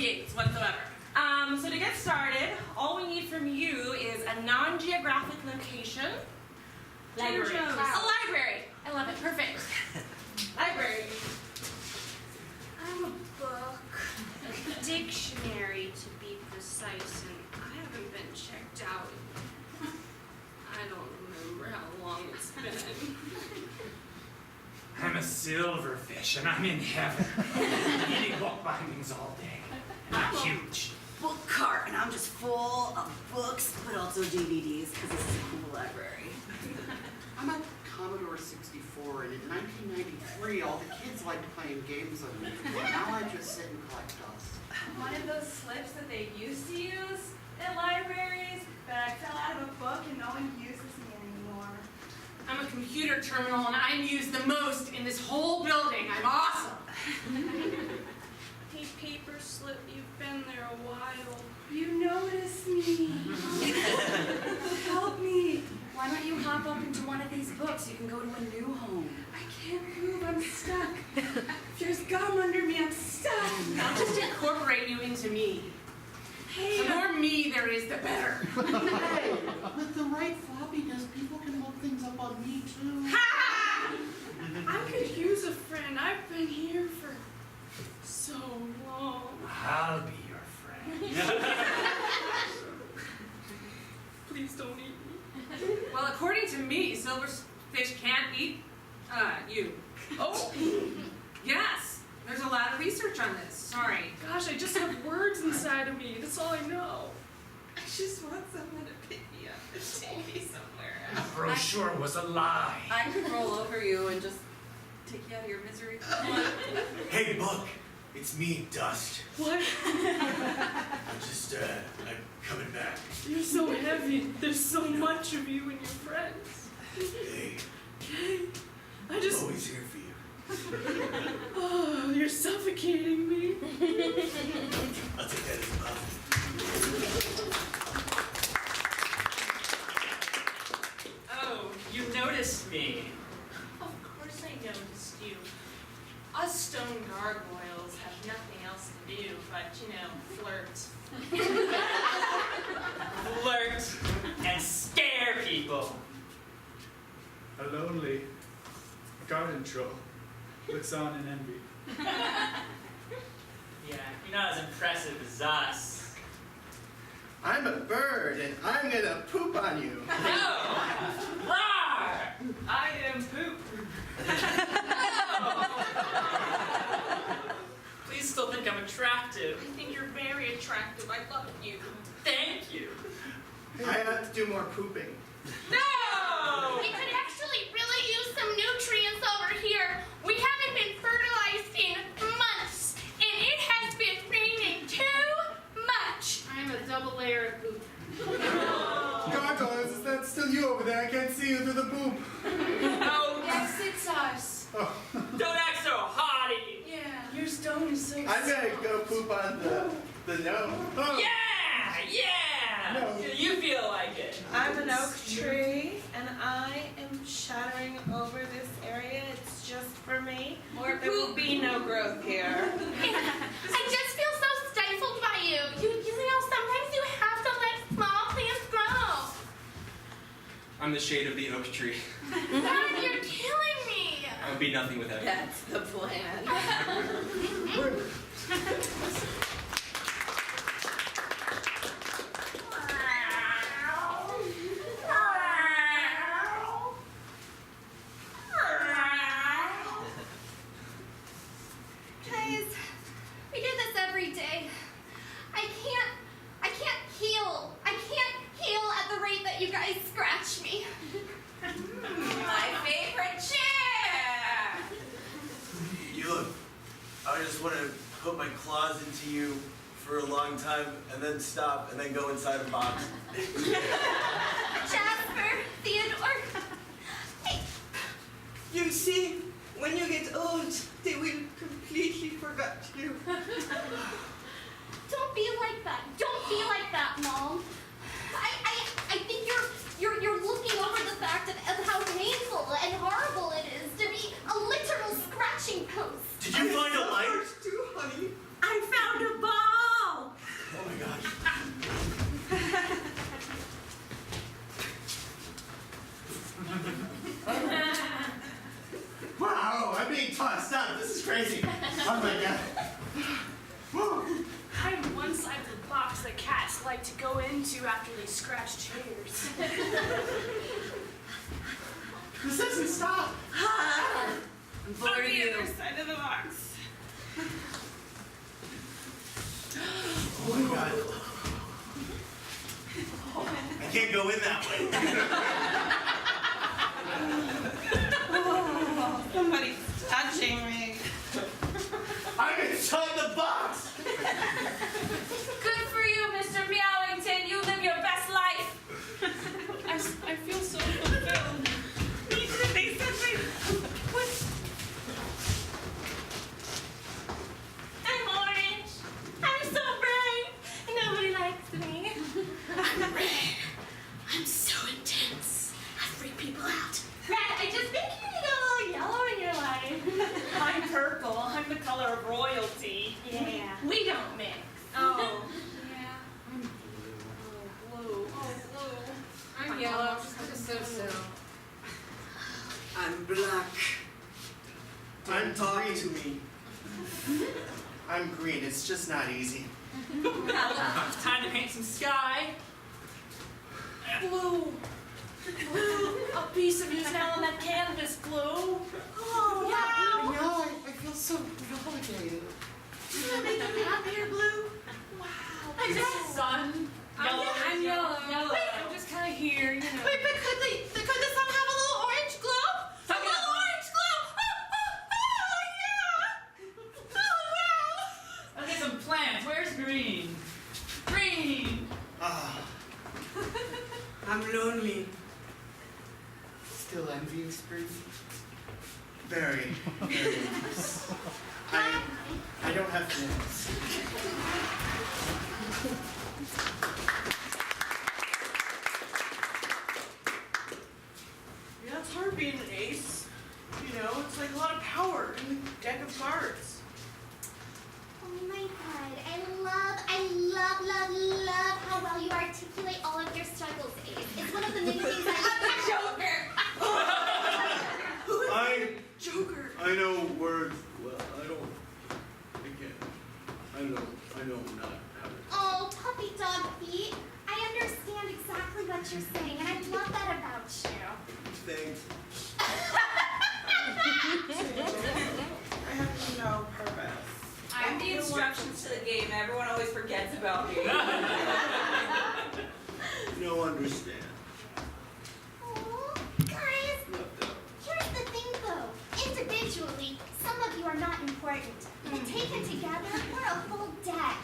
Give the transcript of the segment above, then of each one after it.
games whatsoever. So to get started, all we need from you is a non-geographic location. Library. A library. I love it. Perfect. Library. I'm a book. A dictionary, to be precise, and I haven't been checked out. I don't remember how long it's been. I'm a silverfish, and I'm in heaven, eating book bindings all day. I'm huge. Book cart, and I'm just full of books, but also DVDs, because this is a cool library. I'm a Commodore 64, and in 1993, all the kids liked playing games on me. Now I just sit and collect dust. One of those slips that they used to use at libraries, but I fell out of a book and no one uses me anymore. I'm a computer terminal and I'm used the most in this whole building. I'm awesome. Hey, paper slip, you've been there a while. You notice me. Help me. Why don't you hop up into one of these books? You can go to a new home. I can't move, I'm stuck. If there's gum under me, I'm stuck. I'll just incorporate you into me. Hey, The more me there is, the better. Hey, with the right floppy disk, people can look things up on me, too. I could use a friend. I've been here for so long. I'll be your friend. Please don't eat me. Well, according to me, silverfish can't eat you. Oh, Yes, there's a lot of research on this. Sorry. gosh, I just have words inside of me. That's all I know. I just want someone to pick me up and take me somewhere The else. brochure was a lie. I could roll over you and just take you out of your misery. Hey, Buck, it's me, Dust. What? I'm just, I'm coming back. You're so heavy. There's so much of you and your friends. Hey, Okay. I I'm just... always here for you. Oh, you're suffocating me. I'll take that as a compliment. Oh, you noticed me. Of course I noticed you. Us stone gargoyles have nothing else to do but, flirt. Flirt and scare people. A lonely garden troll looks on in envy. Yeah, you're not as impressive as us. I'm a bird, and I'm gonna poop on you. No! Rawr! I am poop. Please still think I'm attractive. I think you're very attractive. I love you. Thank you. I have to do more pooping. No! We could actually really use some nutrients over here. We haven't been fertilized in months, and it has been raining too much. I'm a double layer of poop. Gargoyles, is that still you over there? I can't see you through the boob. No! Yes, it's us. Oh. Don't act so haughty! Yeah, your stone is so I'm gonna go poop on the gnome. Oh. Yeah! Yeah! No. You feel like it. I'm an oak tree, and I am shattering over this area. It's just for me. There will be no growth here. I just feel so stifled by you. You know, sometimes you have to let small plants grow. I'm the shade of the oak tree. God, you're killing me. I would be nothing without you. That's the plan. Guys, we do this every day. I can't heal. I can't heal at the rate that you guys scratch me. My favorite chair! You look, I just want to put my claws into you for a long time and then stop and then go inside a box. Jasper, Theodore. Hey, You see, when you get old, they will completely forget you. don't be like that. Don't be like that, Mom. I think you're looking over the fact of how painful and horrible it is to be a literal scratching post. Did you find a light? Too, honey. I found a bomb. Oh, stop. This is crazy. Oh my god. Woo. I'm one side of the box that cats like to go into after they scratch chairs. This doesn't stop. I'm bored On of the you. other side of the box. Oh my god. I can't go in that way. Oh, somebody's touching me. I'm inside the box. Good for you, Mr. Meowington. You live your best life. I feel so fulfilled. Me too, they said they... I'm orange. I'm so bright. Nobody likes me. I'm red. I'm so intense. I freak people out. Red, I just think you need a little yellow in your life. I'm purple. I'm the color of royalty. Yeah. We don't mix. Oh. Yeah. Blue. Oh, blue. I'm yellow, just so. I'm black. I'm Talk green. to me. I'm green. It's just not easy. It's time to paint some sky. Blue. Blue. A piece of you's now on that canvas, blue. Oh, wow. Now I feel so validated. Does that make you happier, blue? Wow. Is this sun? Yellow. I'm yellow. Yellow. I'm just kind of here, you know. Wait, but could the sun have a little orange glow? A little orange glow! Oh, yeah! Oh, wow! Let's get some plants. Where's green? Green! Ah, I'm lonely. still envious, green? Very, very envious. I don't have feelings. Yeah, it's hard being an ace. You know, it's like a lot of power in the deck of cards. Oh my god, I love how well you articulate all of your struggles, Ace. It's one of the many things Joker! I know words. Well, I know not how to. Oh, puppy dog feet. I understand exactly what you're saying, and I love that about you. Thanks. I have no purpose. I'm the instructions to the game. Everyone always forgets about me. No understand. Oh, guys, here's the thing though. Individually, some of you are not important, but taken together, we're a full deck.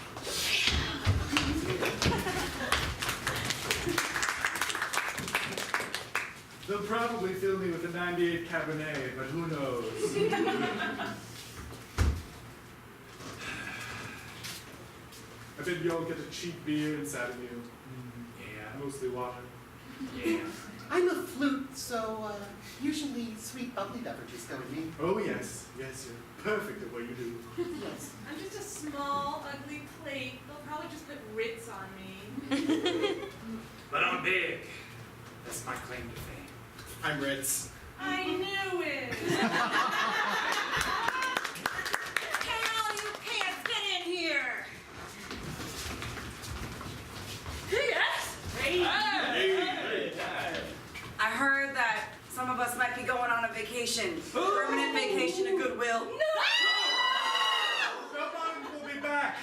They'll probably fill me with a 98 Cabernet, but who knows? I bet y'all get a cheap beer inside of you. Yeah. Mostly water. Yeah. I'm a flute, so usually sweet bubbly beverages go with me. Oh yes, yes, you're perfect at what you do. Yes. I'm just a small, ugly plate. They'll probably just put Ritz on me. But I'm big. That's my claim to fame. I'm Ritz. I knew it! Hey, all you pants, get in here! Yes! I heard that some of us might be going on a vacation. Permanent vacation to Goodwill. Someone will be back.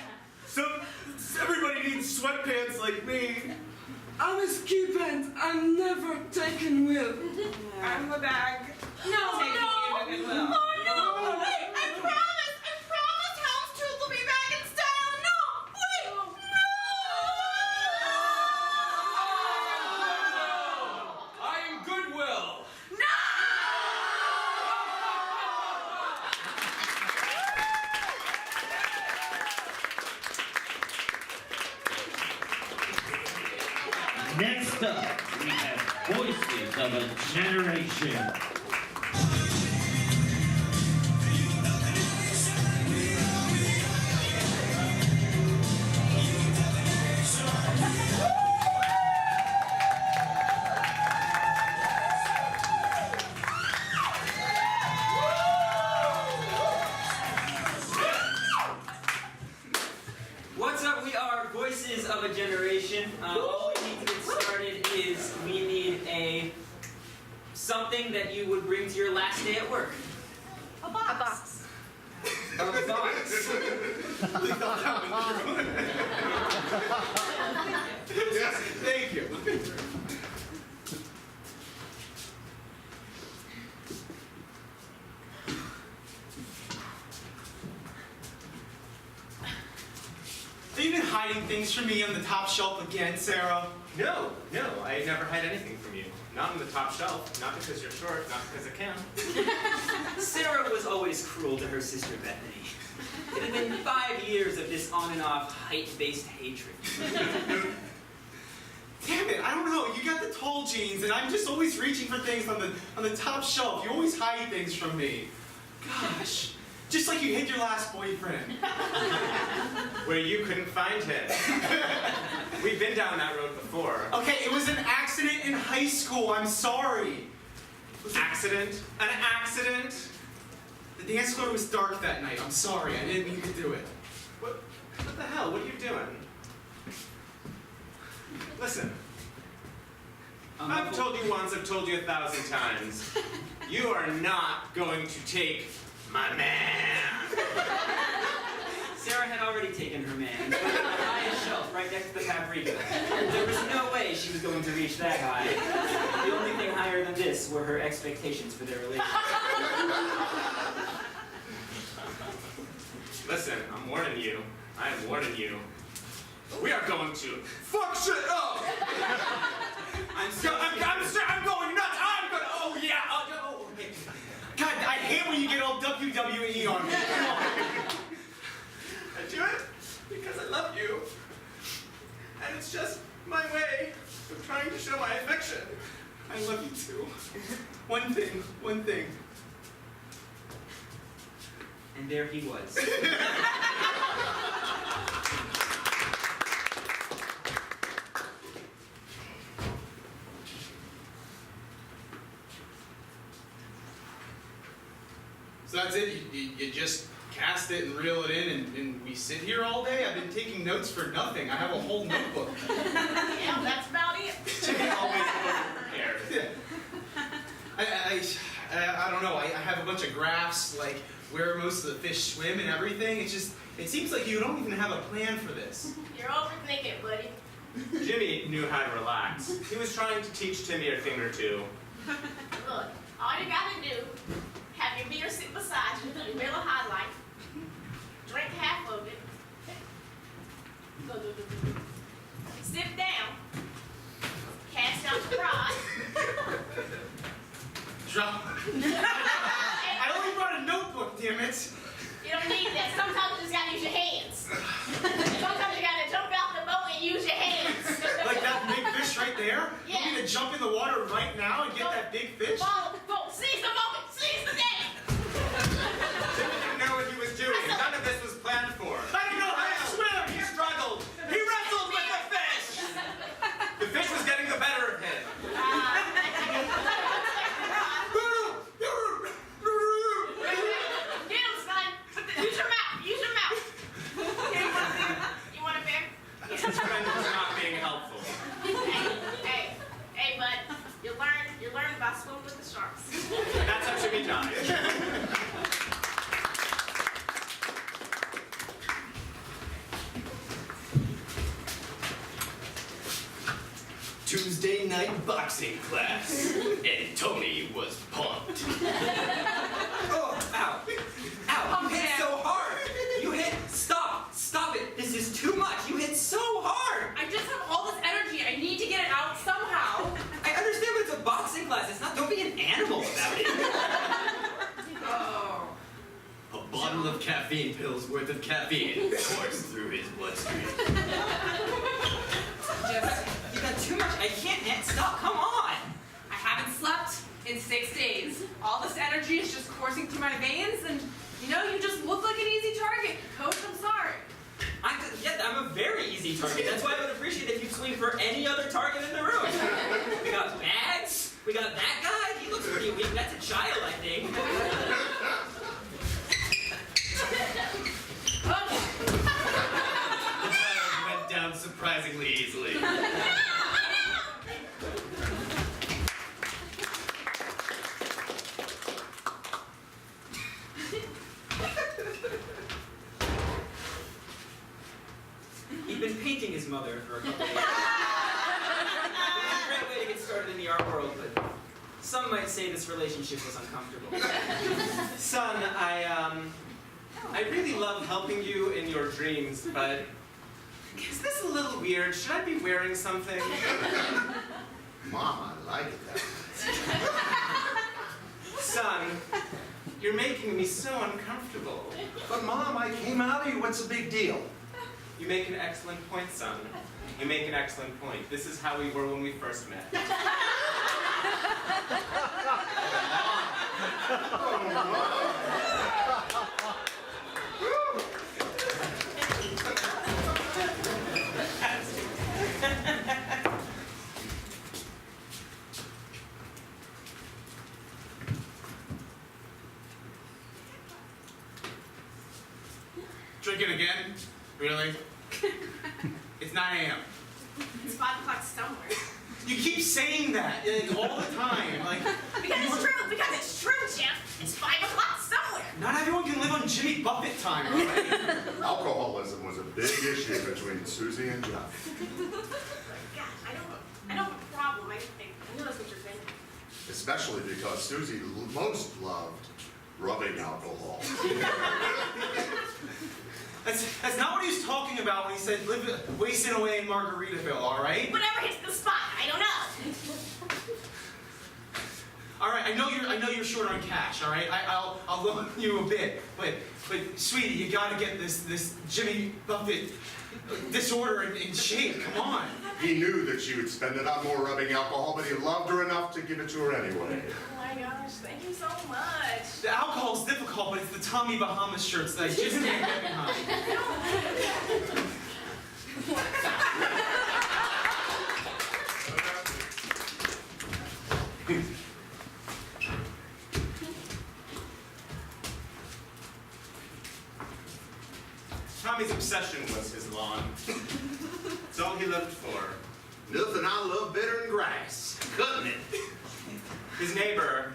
Everybody needs sweatpants like me. I'm a ski pants. I'm never taken with. I'm the bag. No, Taking no! you to Goodwill. Oh no! Wait, I promise! Houndstooth will be back in style! No! Wait! No! I'm Goodwill. Next up, we have Voices of a Generation. you would bring to your last day at work? A box. A box. Yes, thank you. Have you been hiding things from me on the top shelf again, Sarah? No, I never hide anything from you. Not on the top shelf. Not because you're short, not because I can. Sarah was always cruel to her sister Bethany. It had been 5 years of this on and off height-based hatred. Damn it, I don't know. You got the tall jeans, and I'm just always reaching for things on the top shelf. You always hide things from me. Gosh, just like you hid your last boyfriend. Where you couldn't find him. We've been down that road before. Okay, it was an accident in high school. I'm sorry. Accident? An accident? The dance floor was dark that night. I'm sorry. I didn't mean to do it. What the hell? What are you doing? Listen. I've told you once, I've told you 1,000 times. You are not going to take my man. Sarah had already taken her man. He was on the highest shelf, right next to the paprika. There was no way she was going to reach that high. The only thing higher than this were her expectations for their relationship. Listen, I'm warning you. I am warning you. We are going to fuck shit up! I'm going nuts! Oh yeah! Oh, okay. God, I hate when you get all WWE on me. Come on. I do it because I love you. And it's just my way of trying to show my affection. I love you too. One thing. And there he was. So that's it? You just cast it and reel it in and we sit here all day? I've been taking notes for nothing. I have a whole notebook. Yeah, that's about it. Always prepared. I don't know. I have a bunch of graphs, like where most of the fish swim and everything. It seems like you don't even have a plan for this. You're overthinking, buddy. Jimmy knew how to relax. He was trying to teach Timmy a thing or two. Look, all you gotta do, have your beer sit beside you, your Miller High Life, drink half of it, sit down, cast out your rod. Drop. I only brought a notebook, damn it. You don't need that. Sometimes you just gotta use your hands. Sometimes you gotta jump out the boat and use your hands. Like that big fish right there? Yeah. You want me to jump in the water right now and get that big fish? Follow the boat. Seize the moment. Seize the day. Timmy didn't know what he was doing. None of this was planned for. I don't know how to swim. He struggled. He wrestled with the fish. The fish was getting the better of him. Get him, son. Use your mouth. Use your mouth. Here, you want a bear? His friend was not being helpful. Hey, bud. You learn about swimming with the sharks. That's how Jimmy died. Tuesday night boxing class, and Tony was pumped. Oh, ow. Ow, you hit so hard. You hit, stop it. This is too much. You hit so hard. I just have all this energy. I need to get it out somehow. I understand, but it's a boxing class. It's not, don't be an animal about it. Oh. A bottle of caffeine pills worth of caffeine coursed through his bloodstream. You got too much. I can't, stop, come on. I haven't slept in 6 days. All this energy is just coursing through my veins, and you just look like an easy target. Coach, I'm sorry. I'm a very easy target. That's why I would appreciate if you swing for any other target in the room. We got Bags. We got that guy. He looks pretty weak. That's a child, I think. The child went down surprisingly easily. mother for a couple of years. It's a great way to get started in the art world, but some might say this relationship was uncomfortable. Son, I really love helping you in your dreams, but is this a little weird? Should I be wearing something? Mom, I like it that way. Son, you're making me so uncomfortable. But Mom, I came out of you. What's the big deal? You make an excellent point, son. You make an excellent point. This is how we were when we first met. Drinking again? Really? It's 9 a.m. It's 5 o'clock somewhere. You keep saying that like, all the time. Like, Because it's true, Jeff. It's 5 o'clock somewhere. not everyone can live on Jimmy Buffett time, all right? Alcoholism was a big issue between Susie and Jeff. God, I don't have a problem. I know that's what you're thinking. Especially because Susie most loved rubbing alcohol. That's not what he was talking about when he said wasting away in Margaritaville, all right? Whatever hits the spot, I don't know. All right, I know you're short on cash, all right? I'll loan you a bit, but sweetie, you gotta get this Jimmy Buffett disorder in shape. Come on. He knew that she would spend it on more rubbing alcohol, but he loved her enough to give it to her anyway. Oh my gosh, thank you so much. The alcohol's difficult, but it's the Tommy Bahama shirts that I just can't get behind. Tommy's obsession was his lawn. It's all he lived for. Nothing I love better than grass. Cutting it. His neighbor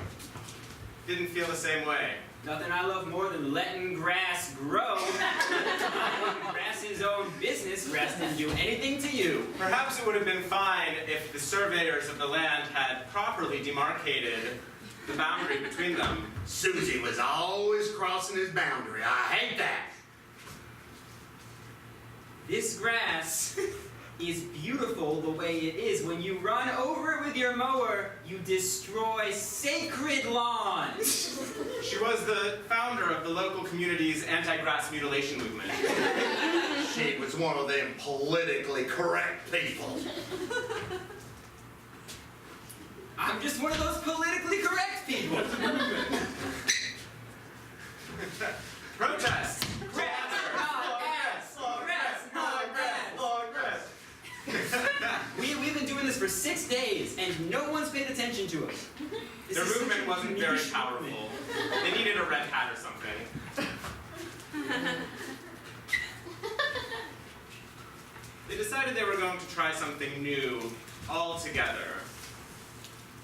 didn't feel the same way. Nothing I love more than letting grass grow. Grass's own business. Grass didn't do anything to you. Perhaps it would have been fine if the surveyors of the land had properly demarcated the boundary between them. Susie was always crossing his boundary. I hate that. This grass is beautiful the way it is. When you run over it with your mower, you destroy sacred lawns. She was the founder of the local community's anti-grass mutilation movement. She was one of them politically correct people. I'm just one of those politically correct people. Protest! We've been doing this for 6 days, and no one's paid attention to us. Their movement wasn't very powerful. They needed a red hat or something. They decided they were going to try something new all together.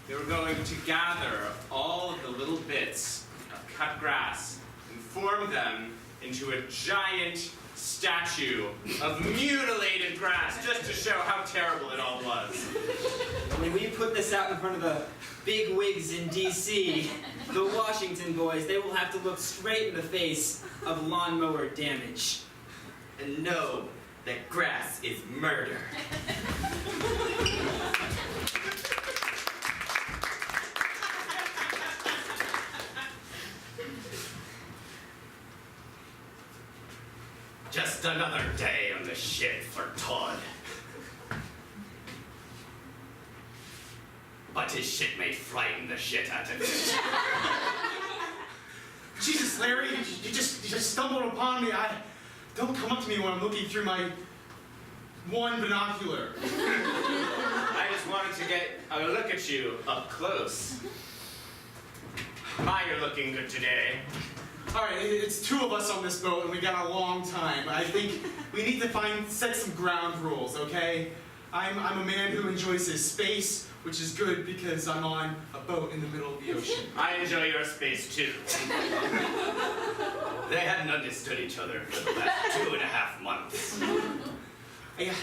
They were going to gather all of the little bits of cut grass and form them into a giant statue of mutilated grass, just to show how terrible it all was. When we put this out in front of the big wigs in D.C., the Washington boys, they will have to look straight in the face of lawnmower damage. And know that grass is murder. Just another day on the shit for Todd. But his shit may frighten the shit out of him. Jesus, Larry, you just stumbled upon me. Don't come up to me when I'm looking through my one binocular. I just wanted to get a look at you up close. My, you're looking good today. All right, it's two of us on this boat, and we got a long time. I think we need to set some ground rules, okay? I'm a man who enjoys his space, which is good because I'm on a boat in the middle of the ocean. I enjoy your space too. They hadn't understood each other for the last 2.5 months.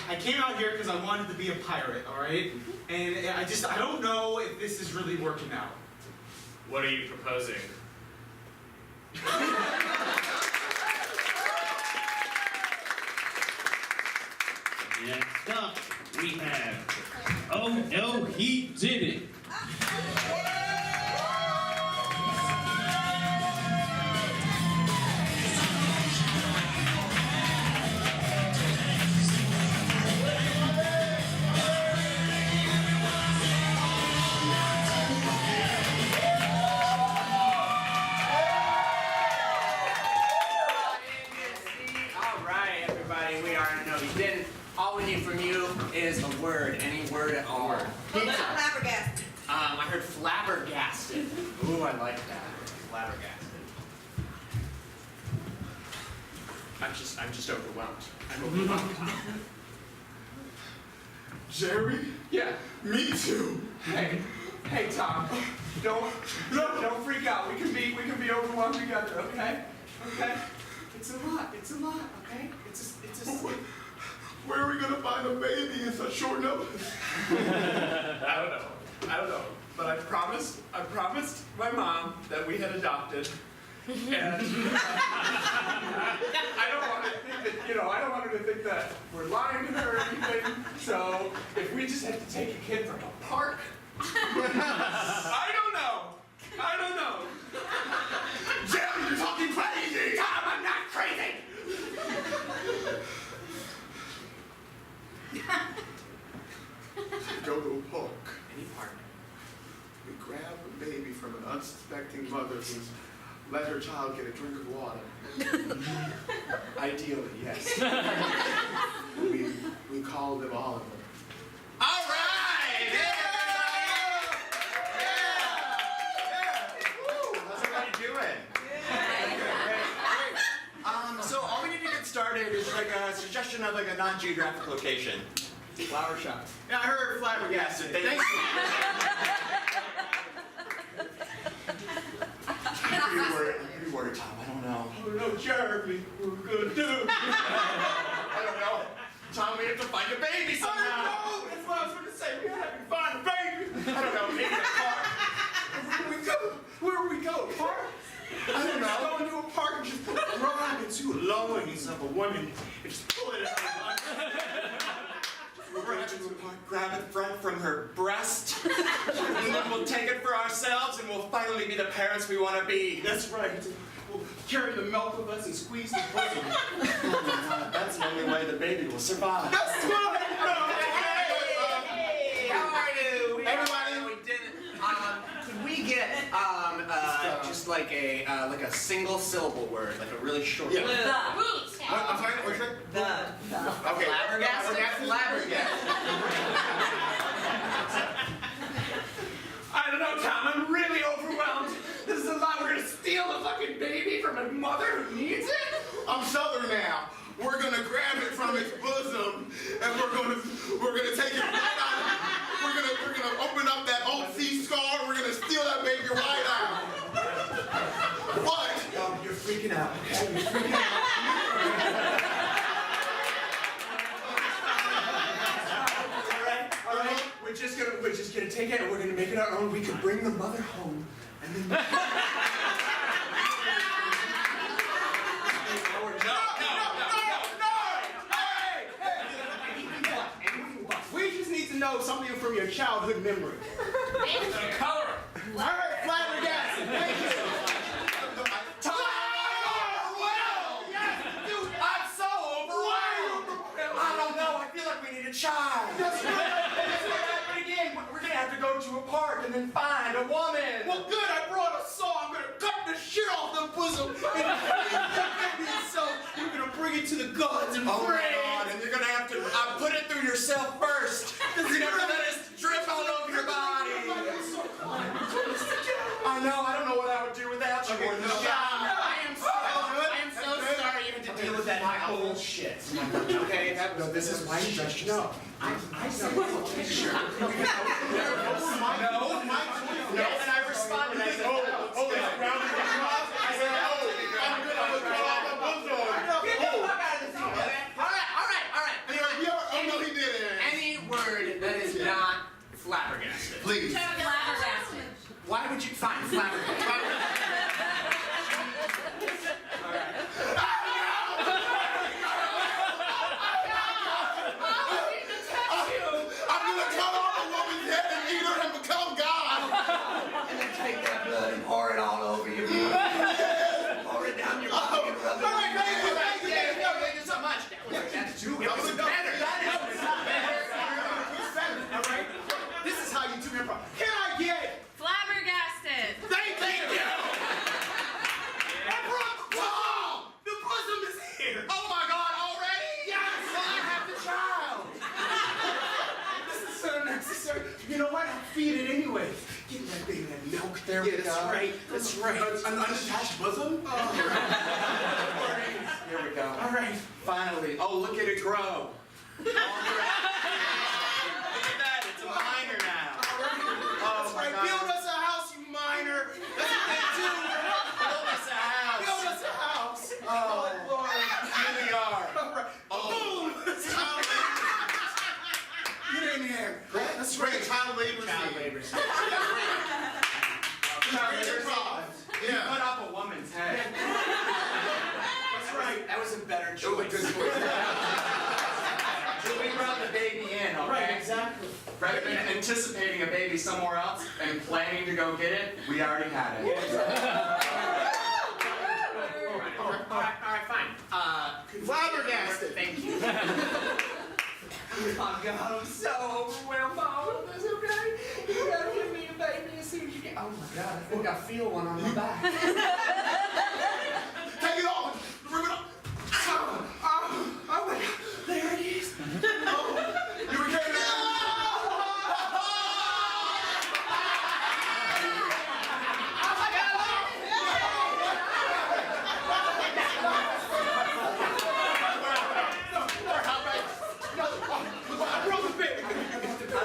I came out here because I wanted to be a pirate, all right? And I don't know if this is really working out. What are you proposing? Next up, we have Oh No, He Didn't. All we need from you is a word, any word at all. Flabbergasted. I heard flabbergasted. Ooh, I like that. Flabbergasted. I'm just overwhelmed. I'm overwhelmed. Jerry? Yeah. Me too. Hey, Tom. Don't freak out. We can be overwhelmed together, okay? Okay? It's a lot, okay? It's a Where are we gonna find a baby in such short notice? I don't know. But I promised my mom that we had adopted. And I don't want her to think that we're lying to her or anything. So if we just had to take a kid from a park, I don't know. Jerry, you're talking crazy! Tom, I'm not crazy. Go to a park. Any part. We grab a baby from an unsuspecting mother who's let her child get a drink of water. Ideally, yes. We call them Oliver. All right! How's everybody doing? So all we need to get started is like a suggestion of like a non-geographic location. Flower shop. Yeah, I heard flabbergasted. Thank you. Pretty word, Tom. I don't know. I don't know, Jeremy. What we're gonna do? I don't know. Tom, we have to find a baby somehow. I know. That's what I was gonna say. We're having fun, baby. I don't know. Maybe a park. Where would we go? Park? I don't know. Go into a park and just run into lungs of a woman and just pull it out. We'll run into a park, grab it from her breast, and then we'll take it for ourselves, and we'll finally be the parents we want to be. That's right. We'll carry the milk with us and squeeze the bosom. Oh my God, that's the only way the baby will survive. That's what I know. Hey, how are you? Everybody, we did it. Could we get just like a single syllable word, like a really short word? I'm sorry, what's it? Okay. Flabbergasted? Flabbergasted. I don't know, Tom. I'm really overwhelmed. This is a lot. We're gonna steal the fucking baby from a mother who needs it? I'm Southern now. We're gonna grab it from its bosom and we're gonna take it right out. We're gonna open up that old sea scar and we're gonna steal that baby right out. What? Oh, you're freaking out, okay? You're freaking out. All right. We're just gonna take it and we're gonna make it our own. We could bring the mother home and then. We just need to know something from your childhood memory. Color. All right, flabbergasted. Thank you. Tom! Well, yes, dude, I'm so overwhelmed. I don't know. I feel like we need a child. That's right. Again, we're gonna have to go to a park and then find a woman. Well, good. I brought a saw. I'm gonna cut the shit off the bosom. So we're gonna bring it to the gods and Oh pray. my God, and you're gonna have to put it through yourself first. You're gonna let it drip all over your body. I know, I don't know what I would do without you. Okay, no. I am so sorry you had to deal with that bullshit. Okay, no, this is why you dressed yourself. I said sure. No, and I responded. I said, Oh, it's round and across. I said, I'm gonna cut off the bosom. get the fuck out of this thing, man. All right. Anyway, right. An unattached bosom? Oh. Here we go. All right. Finally. Oh, look at it grow. Look at that. It's a miner now. That's right. God. Build us a house, you miner. That's what they do. Build us a house. Build us a house. Oh, Lord. Here we are. All right. Oh. Boom. Child labor. Get in here. That's right. Child labor. Child labor. Child labor. You cut off a woman's head. That's right. That was a better choice. It was a good choice. So we brought the baby in, okay? Right, exactly. Rather than anticipating a baby somewhere else and planning to go get it, we already had it. All right, fine. Flabbergasted. Thank you. Oh God, I'm so overwhelmed by all of this, okay? You gotta give me a baby as soon as you can. Oh my God, I think I feel one on my back. Take it off. Rip it off. Oh my God. There it is. Oh, you were carrying it.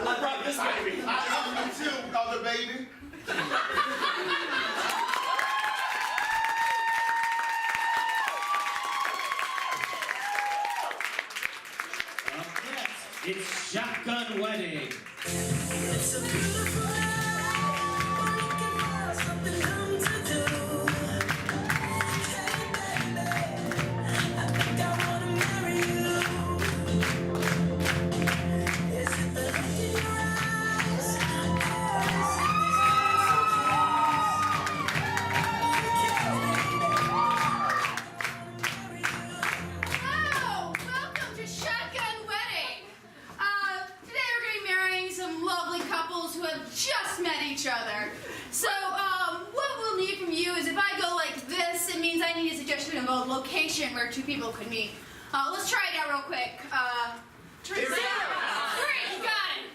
I brought this baby. I love you too, other baby. Up next, it's Shotgun Wedding. It's a beautiful night. We're looking for something new to do. Hey baby, I think I wanna marry you. Is it the look in your eyes? Hello! Welcome to Shotgun Wedding! Today we're going to be marrying some lovely couples who have just met each other. So, what we'll need from you is if I go like this, it means I need a suggestion of a location where two people could meet. Let's try it out real quick. Great, got it.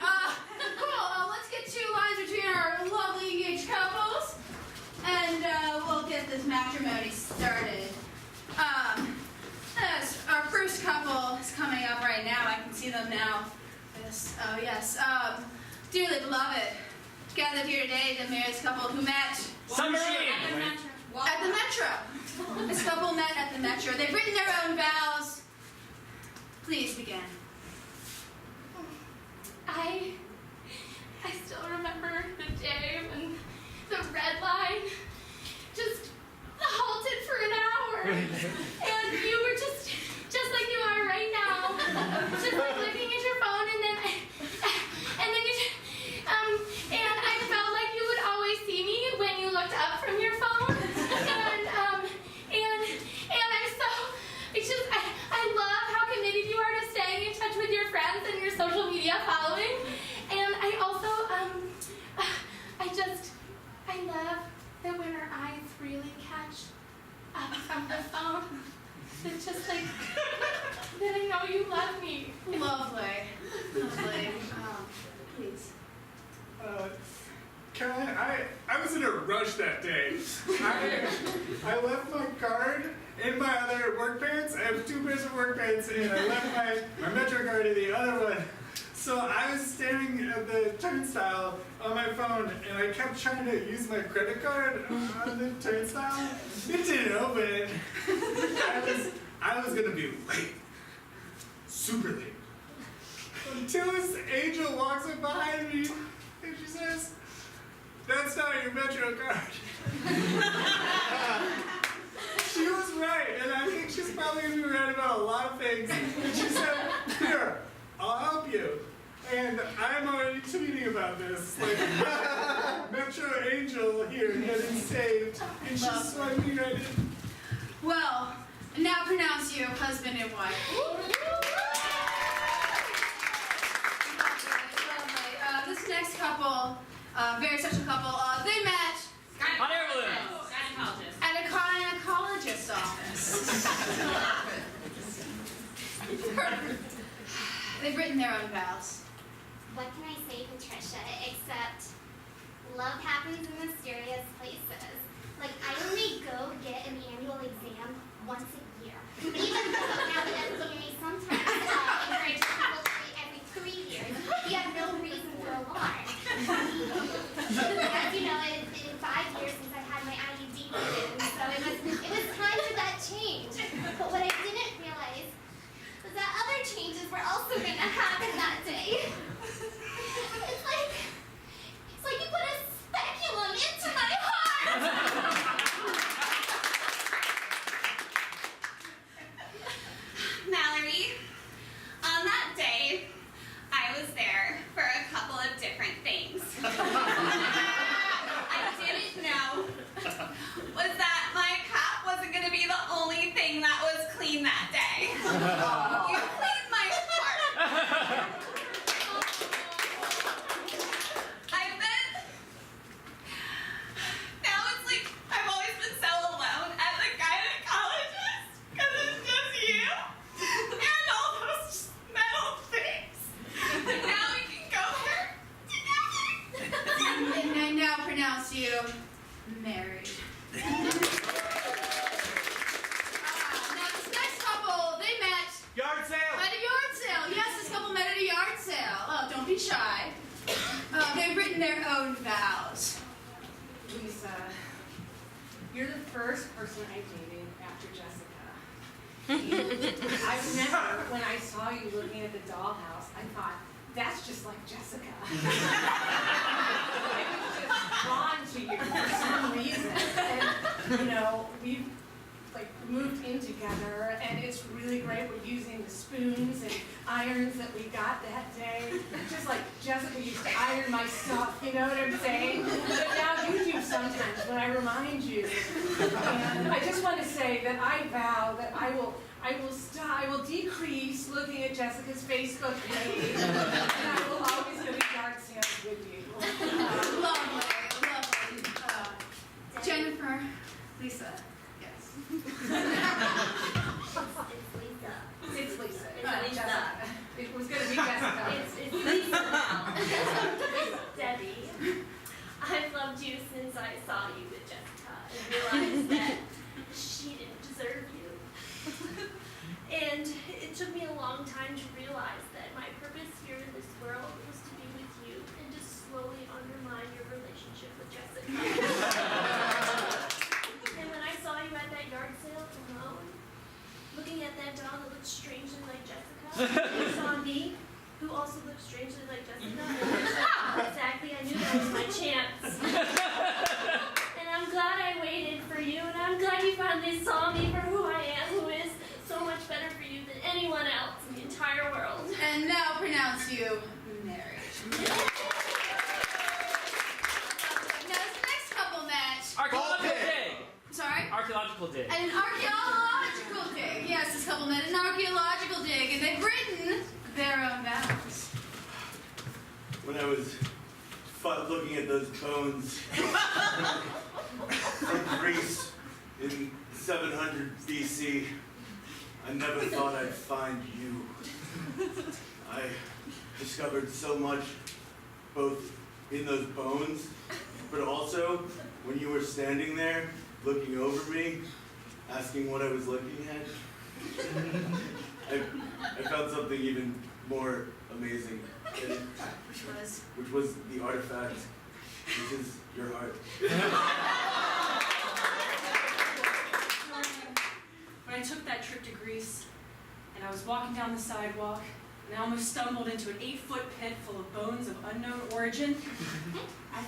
Cool, let's get 2 lines between our lovely engaged couples, and we'll get this matrimony started. Yes, our first couple is coming up right now. I can see them now. Yes, oh yes. Dearly beloved, gathered here today to marry this couple who met at the Metro. This couple met at the Metro. They've written their own vows. Please begin. I still remember the day when the red line just halted for an hour. And you were just like you are right now. Just like looking at your phone and then you and I felt like you would always see me when you looked up from your phone. And I'm so, it's just, I love how committed you are to staying in touch with your friends and your social media following. And I also, I love that when our eyes really catch up from the phone, it's just like, that I know you love me. Lovely. Please. Caroline, I was in a rush that day. I left my card in my other work pants. I have 2 pairs of work pants, and I left my Metro card in the other one. So I was staring at the turnstile on my phone, and I kept trying to use my credit card on the turnstile. It didn't open. I was gonna be late, super late, until this angel walks up behind me, and she says, "That's not your Metro card." She was right, and I think she's probably gonna be right about a lot of things. And she said, "Here, I'll help you." And I'm already tweeting about this, like, Metro Angel here getting saved, and she swiped me right in. Well, now pronounce you husband and wife. Lovely. This next couple, very special couple, they met at a gynecologist's office. They've written their own vows. What can I say, Patricia, except love happens in mysterious places, like Oh, you cleaned my heart. Now it's like I've always been so alone as a gynecologist because it's just you and all those metal things. But now we can go there together. And I now pronounce you married. Now this next couple, they met Yard sale. at a yard sale. Yes, this couple met at a yard sale. Oh, don't be shy. They've written their own vows. Lisa, you're the first person I dated after Jessica. I remember when I saw you looking at the dollhouse, I thought, that's just like Jessica. I was just drawn to you for some reason. And, you know, we've moved in together, and it's really great. We're using the spoons and irons that we got that day. Just like Jessica used to iron my stuff, you know what I'm saying? But now you do sometimes when I remind you. And I just want to say that I vow that I will decrease looking at Jessica's Facebook page, and I will always go to yard sales with you. Lovely. Jennifer, Lisa, yes. It's Lisa. It's Lisa. Jessica. It was going to be Jessica. It's Lisa now. Debbie, I've loved you since I saw you with Jessica and realized that she didn't deserve you. And it took me a long time to realize that my purpose here in this world was to be with you and to slowly undermine your relationship with Jessica. And when I saw you at that yard sale alone, looking at that doll that looked strangely like Jessica, you saw me, who also looked strangely like Jessica, and exactly, I knew that was my chance. And I'm glad I waited for you, and I'm glad you finally saw me for who I am, who is so much better for you than anyone else in the entire world. And now pronounce you married. Now this next couple met. Archaeological dig. Sorry? Archaeological dig. At an archaeological dig. Yes, this couple met at an archaeological dig, and they've written their own vows. When I was looking at those bones from Greece in 700 BC, I never thought I'd find you. I discovered so much both in those bones, but also when you were standing there looking over me, asking what I was looking at. I found something even more amazing, which was the artifact, which is your heart. When I took that trip to Greece, and I was walking down the sidewalk, and I almost stumbled into an 8-foot pit full of bones of unknown origin, I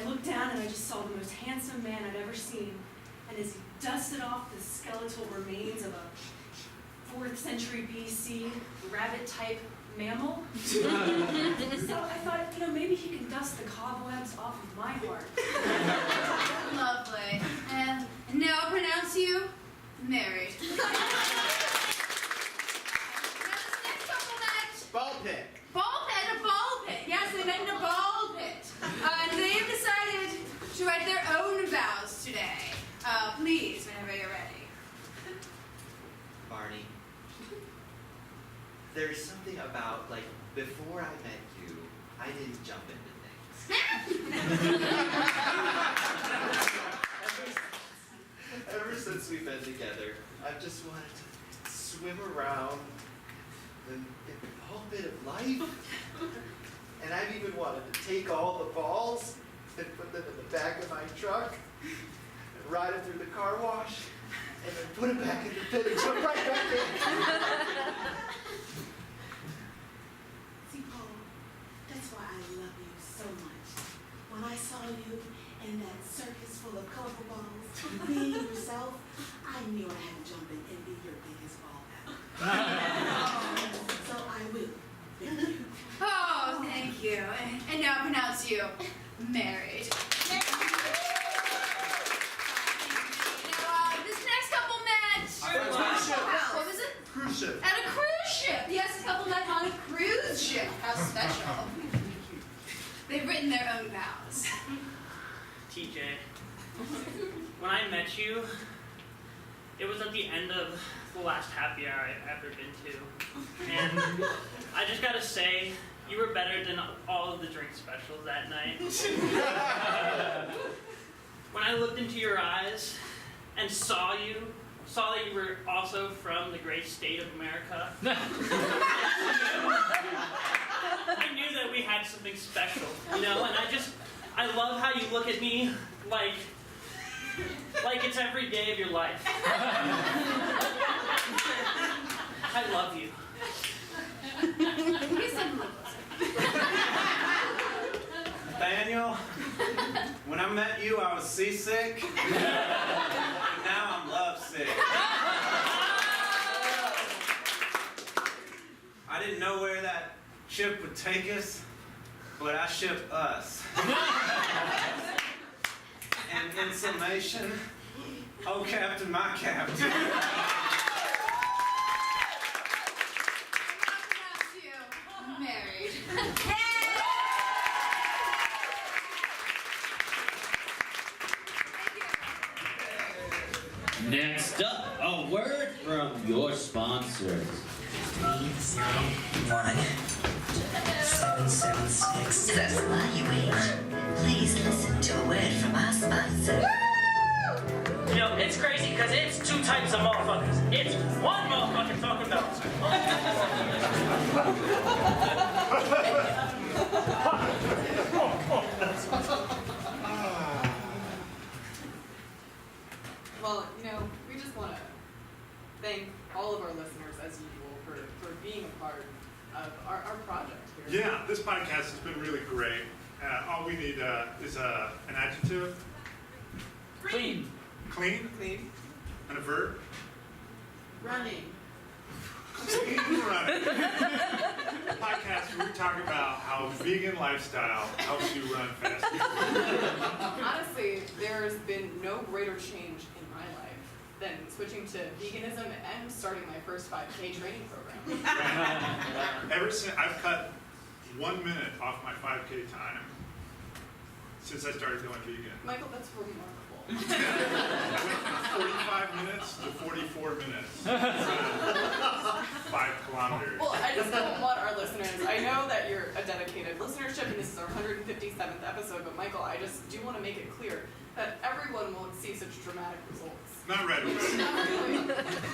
looked down and I just saw the most handsome man I'd ever seen. And as he dusted off the skeletal remains of a 4th century BC rabbit-type mammal, so I thought, you know, maybe he can dust the cobwebs off of my heart. Lovely. And now pronounce you married. Now this next couple met. Ball pit. Ball pit, a ball pit. Yes, they met in a ball pit. And they have decided to write their own vows today. Please, whenever you're ready. Barney, there's something about, like, before I met you, I didn't jump into things. Ever since we've been together, I've just wanted to swim around in a whole bit of life. And I've even wanted to take all the balls and put them in the back of my truck and ride them through the car wash and then put them back in the pit and jump right back in. See, Paul, that's why I love you so much. When I saw you in that circus full of colorful balls, being yourself, I knew I had to jump in and be your biggest ball pal. So I will. Thank you. Oh, thank you. And now pronounce you married. Now, this next couple met. Cruise ship. What was it? Cruise ship. At a in their own vows. TJ, when I met you, it was at the end of the last happy hour I've ever been to. And I just gotta say, you were better than all of the drink specials that night. When I looked into your eyes and saw that you were also from the great state of America, I knew that we had something special, you know? And I love how you look at me like it's every day of your life. I love you. Nathaniel, when I met you, I was seasick. And now I'm lovesick. I didn't know where that ship would take us, but I ship us. And in summation, oh Captain, my Captain. Married. Next up, a word from your sponsors. 301-776. That's why you wait. Please listen to a word from our sponsor. You know, it's crazy because it's two types of motherfuckers. It's one motherfucker talking about. Well, you know, we just want to thank all of our listeners, as usual, for being a part of our project here. Yeah, this podcast has been really great. All we need is an adjective. Clean. Clean? Clean. And a verb? Running. Clean running. Podcast where we talk about how vegan lifestyle helps you run faster. Honestly, there's been no greater change in my life than switching to veganism and starting my first 5K training program. Ever since I've cut 1 minute off my 5K time since I started going vegan. Michael, that's remarkable. I went from 45 minutes to 44 minutes. 5 kilometers. Well, I just don't want our listeners, I know that you're a dedicated listenership and this is our 157th episode, but Michael, I just do want to make it clear that everyone won't see such dramatic results. Not right away.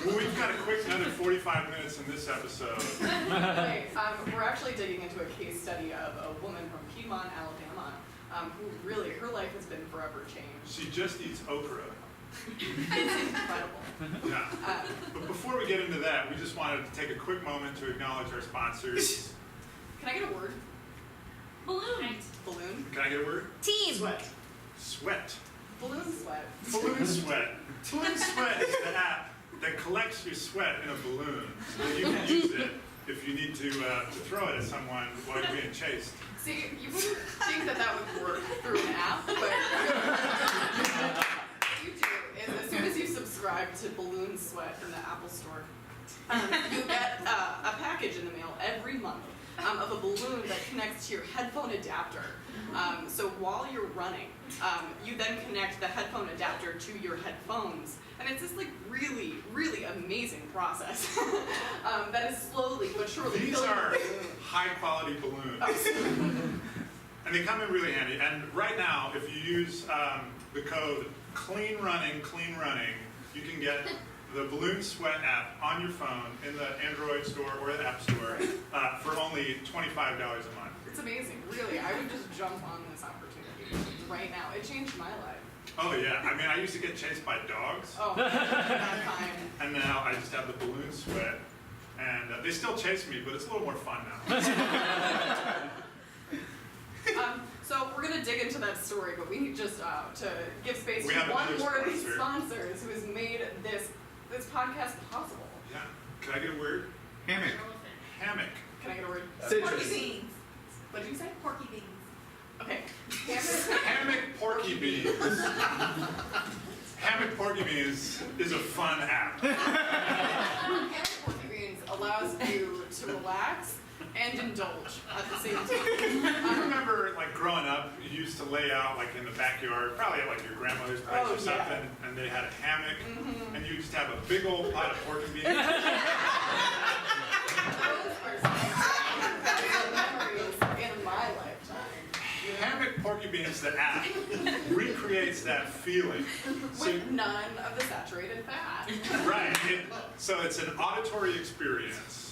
Well, we've got a quick another 45 minutes in this episode. Okay, we're actually digging into a case study of a woman from Piedmont, Alabama, who really, her life has been forever changed. She just eats okra. It's incredible. Yeah. But before we get into that, we just wanted to take a quick moment to acknowledge our sponsors. Can I get a word? Balloon. Balloon? Can I get a word? Team. Sweat. Sweat. Balloon sweat. Balloon sweat. Balloon sweat is the app that collects your sweat in a balloon so that you can use it if you need to throw it at someone while you're being chased. See, you wouldn't think that that would work through an app, but what you do is as soon as you subscribe to Balloon Sweat in the Apple Store, you get a package in the mail every month of a balloon that connects to your headphone adapter. So while you're running, you then connect the headphone adapter to your headphones. And it's this like really, really amazing process that is slowly but surely These filling are the balloon. high quality balloons. Oh. And they come in really handy. And right now, if you use the code clean running, you can get the Balloon Sweat app on your phone in the Android store or the App Store for only $25 a month. It's amazing, really. I would just jump on this opportunity right now. It changed my life. Oh yeah, I mean I used to get chased by dogs. Oh, not fine. And now I just have the Balloon Sweat. And they still chase me, but it's a little more fun now. So we're going to dig into that story, but we need just to give space to one more of these sponsors who has made this podcast possible. Yeah. Can I get a word? Hammock. Hammock. Can I get a word? Citrus. Porky beans. What did you say? Porky beans. Okay. Hammock Porky Beans. Hammock Porky Beans is a fun app. Hammock Porky Beans allows you to relax and indulge at the same time. I remember, like, growing up, you used to lay out, like, in the backyard, probably at, like, your grandmother's place Oh, or something, and they had a hammock, and you just have a big old pot of pork and beans. Those are some memories in my lifetime. Hammock Porky Beans, the app, recreates that feeling. With none of the saturated fat. Right. So it's an auditory experience.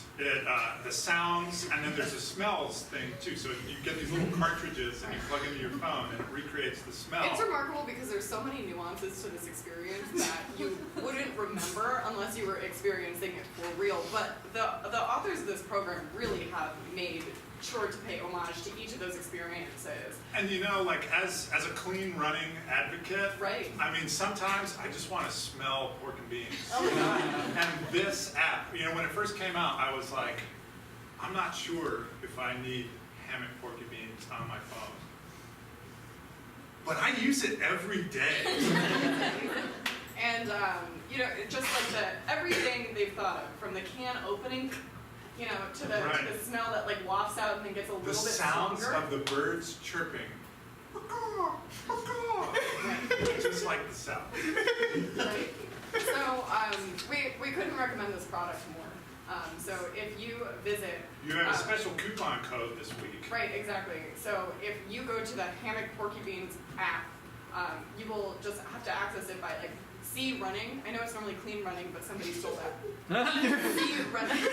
The sounds, and then there's a smells thing too. So you get these little cartridges and you plug into your phone and it recreates the smell. It's remarkable because there's so many nuances to this experience that you wouldn't remember unless you were experiencing it for real. But the authors of this program really have made sure to pay homage to each of those experiences. And you know, like as a clean running advocate, right? I mean, sometimes I just want to smell pork and beans. Oh my God. And this app, you know, when it first came out, I was like, I'm not sure if I need hammock porky beans on my phone. But I use it every day. And you know, just like everything they've thought of, from the can opening, you know, to the smell that like wafts out and then gets a little bit stronger. The sounds of the birds chirping. Just like the sound. Right. So we couldn't recommend this product more. So if you visit, you have a special coupon code this week. Right, exactly. So if you go to the Hammock Porky Beans app, you will just have to access it by like C running. I know it's normally clean running, but somebody stole that. C running.